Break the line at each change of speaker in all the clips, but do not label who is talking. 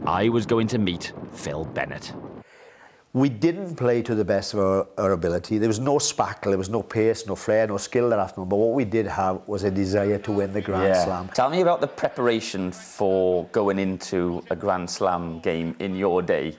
I was going to meet Phil Bennett.
We didn't play to the best of our ability. There was no spackle, there was no pace, no flair, no skill that afternoon. But what we did have was a desire to win the Grand Slam.
Tell me about the preparation for going into a Grand Slam game in your day.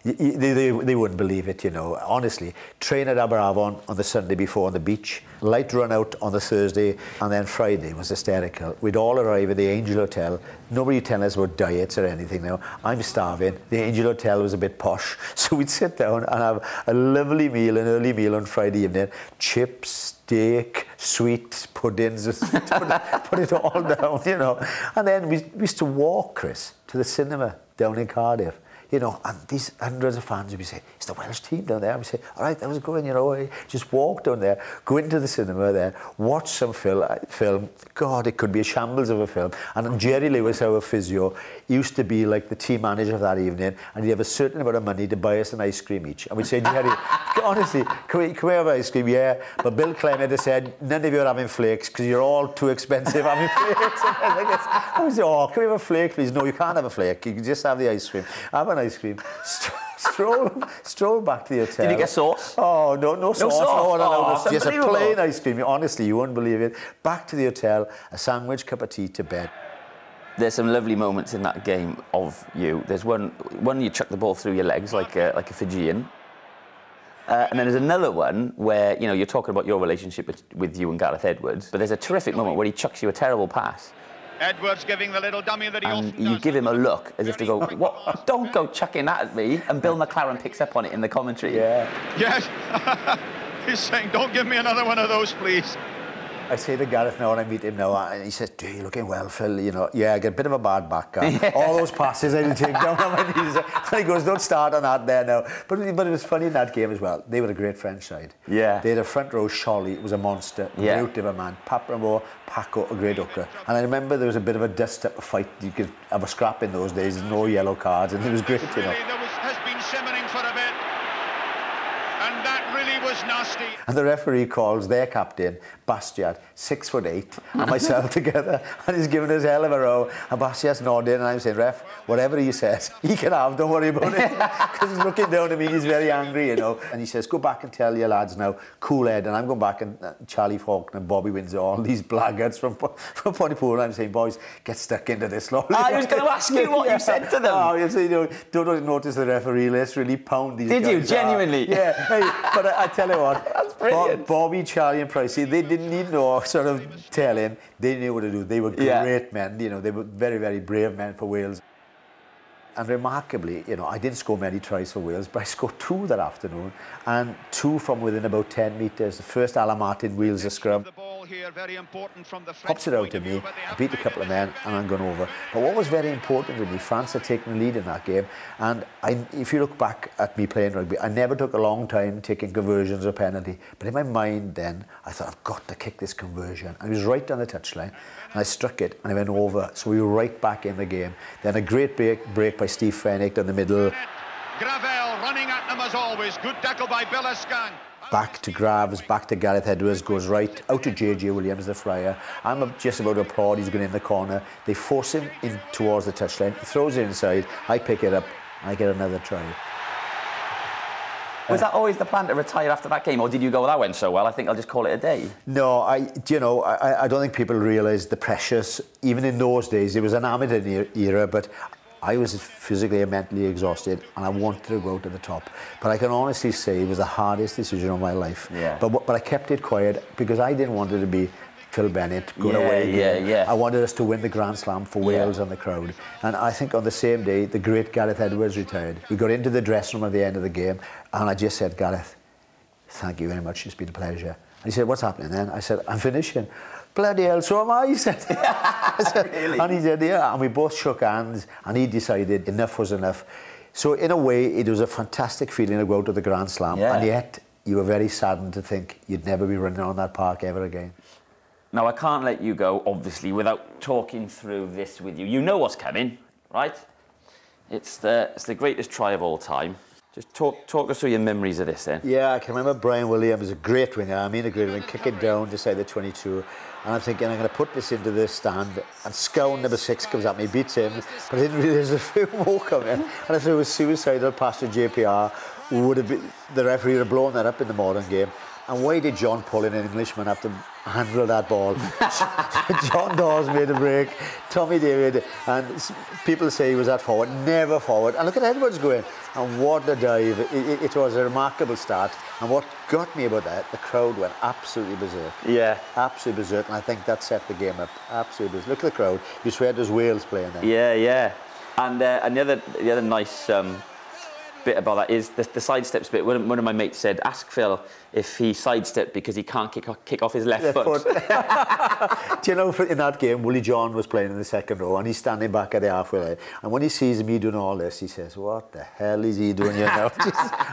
They wouldn't believe it, you know. Honestly, train at Aberavon on the Sunday before on the beach, light run out on the Thursday, and then Friday was hysterical. We'd all arrive at the Angel Hotel. Nobody telling us about diets or anything now. I'm starving. The Angel Hotel was a bit posh, so we'd sit down and have a lovely meal, an early meal on Friday evening. Chips, steak, sweets, puddings, just put it all down, you know. And then we used to walk, Chris, to the cinema down in Cardiff. You know, and these hundreds of fans would be saying, it's the Welsh team down there. And we say, all right, that was good, you know, just walk down there, go into the cinema there, watch some film. God, it could be a shambles of a film. And Jerry Lewis, our physio, used to be like the team manager of that evening, and he'd have a certain amount of money to buy us an ice cream each. And we'd say, Jerry, honestly, can we have ice cream? Yeah. But Bill Clement had said, none of you are having flakes because you're all too expensive having flakes. I was like, oh, can we have a flake, please? No, you can't have a flake. You can just have the ice cream. Have an ice cream. Stroll back to the hotel.
Did you get sauce?
Oh, no sauce. No, just a plain ice cream. Honestly, you wouldn't believe it. Back to the hotel, a sandwich, cup of tea, to bed.
There's some lovely moments in that game of you. There's one you chuck the ball through your legs like a Fijian. And then there's another one where, you know, you're talking about your relationship with you and Gareth Edwards, but there's a terrific moment where he chucks you a terrible pass.
Edwards giving the little dummy that he often does.
You give him a look as if to go, what? Don't go chucking that at me. And Bill McLaren picks up on it in the commentary.
Yeah.
Yes. He's saying, don't give me another one of those, please.
I say to Gareth now when I meet him now, and he says, "Dude, you're looking well, Phil. You know, yeah, I get a bit of a bad back. All those passes I didn't take down on my knees." And he goes, "Don't start on that there now." But it was funny in that game as well. They were a great French side.
Yeah.
They had a front row. Sholly was a monster. Yeah. Brute of a man. Papramore, Paco, a great hooker. And I remember there was a bit of a dust-up fight. You could have a scrap in those days. No yellow cards, and it was great, you know.
There has been simmering for a bit. And that really was nasty.
And the referee calls their captain, Bastiat, 6'8", and myself together, and he's giving us hell of a row. And Bastiat's nodding, and I'm saying, "Ref, whatever he says, he can have, don't worry about it." Because he's looking down at me, he's very angry, you know. And he says, "Go back and tell your lads now, cool head." And I'm going back, and Charlie Faulkner and Bobby Windsor, all these blackguards from Pontypool, and I'm saying, "Boys, get stuck into this slowly."
I was going to ask you what you said to them.
Oh, you say, you know, don't notice the referee, let's really pound these guys.
Did you, genuinely?
Yeah. Hey, but I tell you what,
that's brilliant.
Bobby, Charlie and Pricey, they didn't need no sort of telling. They knew what to do. They were great men, you know, they were very, very brave men for Wales. And remarkably, you know, I didn't score many tries for Wales, but I scored 2 that afternoon, and 2 from within about 10 metres. The first Alan Martin wheels a scrum. Pops it out to me, I beat a couple of men, and I'm gone over. But what was very important to me, France had taken the lead in that game, and if you look back at me playing rugby, I never took a long time taking conversions or penalty. But in my mind then, I thought, I've got to kick this conversion. And it was right on the touchline, and I struck it, and I went over, so we were right back in the game. Then a great break by Steve Fennick down the middle.
Gravel running at them as always. Good tackle by Billiscan.
Back to Graves, back to Gareth Edwards, goes right out to J.J. Williams, the flyer. I'm just about to applaud, he's going in the corner. They force him in towards the touchline, he throws it inside, I pick it up, and I get another try.
Was that always the plan to retire after that game, or did you go, well, that went so well, I think I'll just call it a day?
No, I don't think people realise the pressures. Even in those days, it was an amateur era, but I was physically and mentally exhausted, and I wanted to go to the top. But I can honestly say it was the hardest decision of my life.
Yeah.
But I kept it quiet because I didn't want it to be Phil Bennett going away again.
Yeah.
I wanted us to win the Grand Slam for Wales and the crowd. And I think on the same day, the great Gareth Edwards retired. We got into the dressing room at the end of the game, and I just said, "Gareth, thank you very much, it's been a pleasure." And he said, "What's happening then?" I said, "I'm finishing." "Bloody hell, so am I," he said.
Really?
And he said, "Yeah," and we both shook hands, and he decided enough was enough. So in a way, it was a fantastic feeling to go out to the Grand Slam, and yet you were very saddened to think you'd never be running on that park ever again.
Now, I can't let you go, obviously, without talking through this with you. You know what's coming, right? It's the greatest try of all time. Just talk us through your memories of this then.
Yeah, I can remember Brian Williams was a great winger. I mean, a great winger, kick it down to side the 22. And I'm thinking, I'm going to put this into the stand. And Scown, number 6, comes at me, beats him. But I didn't realise there's a few more coming. And I thought it was suicidal pass to JPR. Would have been, the referee would have blown that up in the modern game. And why did John Paul, an Englishman, have to handle that ball? John Dawes made a break, Tommy David, and people say he was at forward, never forward. And look at Edwards going, and what a dive. It was a remarkable start. And what got me about that, the crowd went absolutely berserk.
Yeah.
Absolutely berserk, and I think that set the game up. Absolutely berserk. Look at the crowd. You swear there's Wales playing there.
Yeah, yeah. And the other nice bit about that is the sidesteps bit. One of my mates said, ask Phil if he sidestepped because he can't kick off his left foot.
Do you know, in that game, Willie John was playing in the second row and he's standing back at the halfway line. And when he sees me doing all this, he says, what the hell is he doing here now?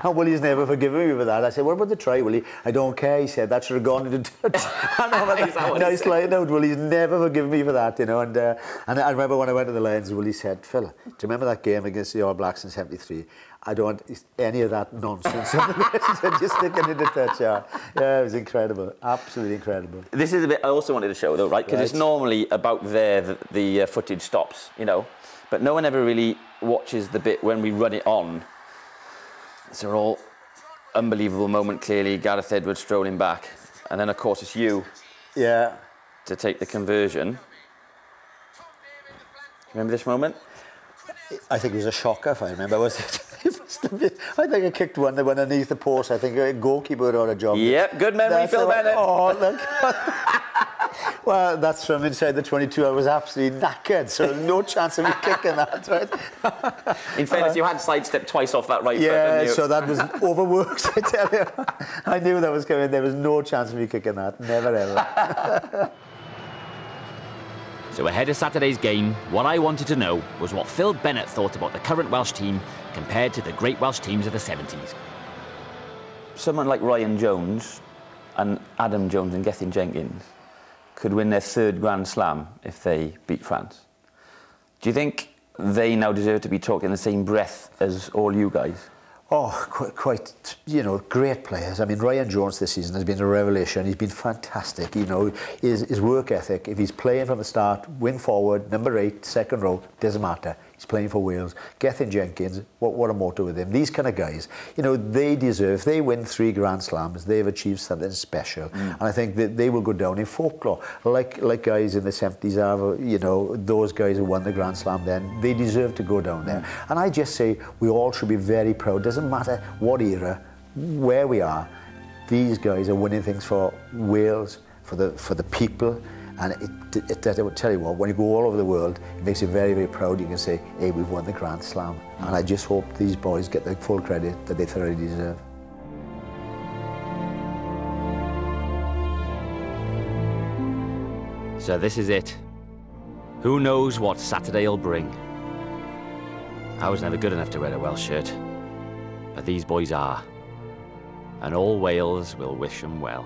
And Willie's never forgiven me for that. I said, what about the try, Willie? I don't care. He said, that should have gone into touch. Nice line out, Willie's never forgiven me for that, you know. And I remember when I went to the Lions, Willie said, Phil, do you remember that game against the All Blacks in '73? I don't want any of that nonsense. Just sticking into touch, yeah. Yeah, it was incredible. Absolutely incredible.
This is a bit I also wanted to show, though, right? Because it's normally about there the footage stops, you know. But no one ever really watches the bit when we run it on. It's a all unbelievable moment, clearly. Gareth Edwards strolling back. And then, of course, it's you.
Yeah.
To take the conversion. Remember this moment?
I think it was a shocker, if I remember. Was it? I think I kicked one that went underneath the post. I think a goalkeeper or a job.
Yep, good memory, Phil Bennett.
Oh, look. Well, that's from inside the 22. I was absolutely knackered, so no chance of me kicking that, right?
In fairness, you had sidestepped twice off that right foot,
yeah,
didn't you?
so that was overworked, I tell you. I knew that was coming. There was no chance of me kicking that. Never, ever.
So ahead of Saturday's game, what I wanted to know was what Phil Bennett thought about the current Welsh team compared to the great Welsh teams of the 70s.
Someone like Ryan Jones and Adam Jones and Gethin Jenkins could win their 3rd Grand Slam if they beat France. Do you think they now deserve to be talking in the same breath as all you guys?
Oh, quite, you know, great players. I mean, Ryan Jones this season has been a revelation. He's been fantastic. You know, his work ethic, if he's playing from the start, wing forward, number 8, second row, doesn't matter. He's playing for Wales. Gethin Jenkins, what a motto with him. These kind of guys, you know, they deserve, if they win 3 Grand Slams, they've achieved something special. And I think that they will go down in folklore. Like guys in the 70s are, you know, those guys who won the Grand Slam then, they deserve to go down there. And I just say we all should be very proud. Doesn't matter what era, where we are, these guys are winning things for Wales, for the people. And I would tell you what, when you go all over the world, it makes you very, very proud. You can say, hey, we've won the Grand Slam. And I just hope these boys get the full credit that they thoroughly deserve.
So this is it. Who knows what Saturday will bring? I was never good enough to wear a Welsh shirt, but these boys are. And all Wales will wish them well.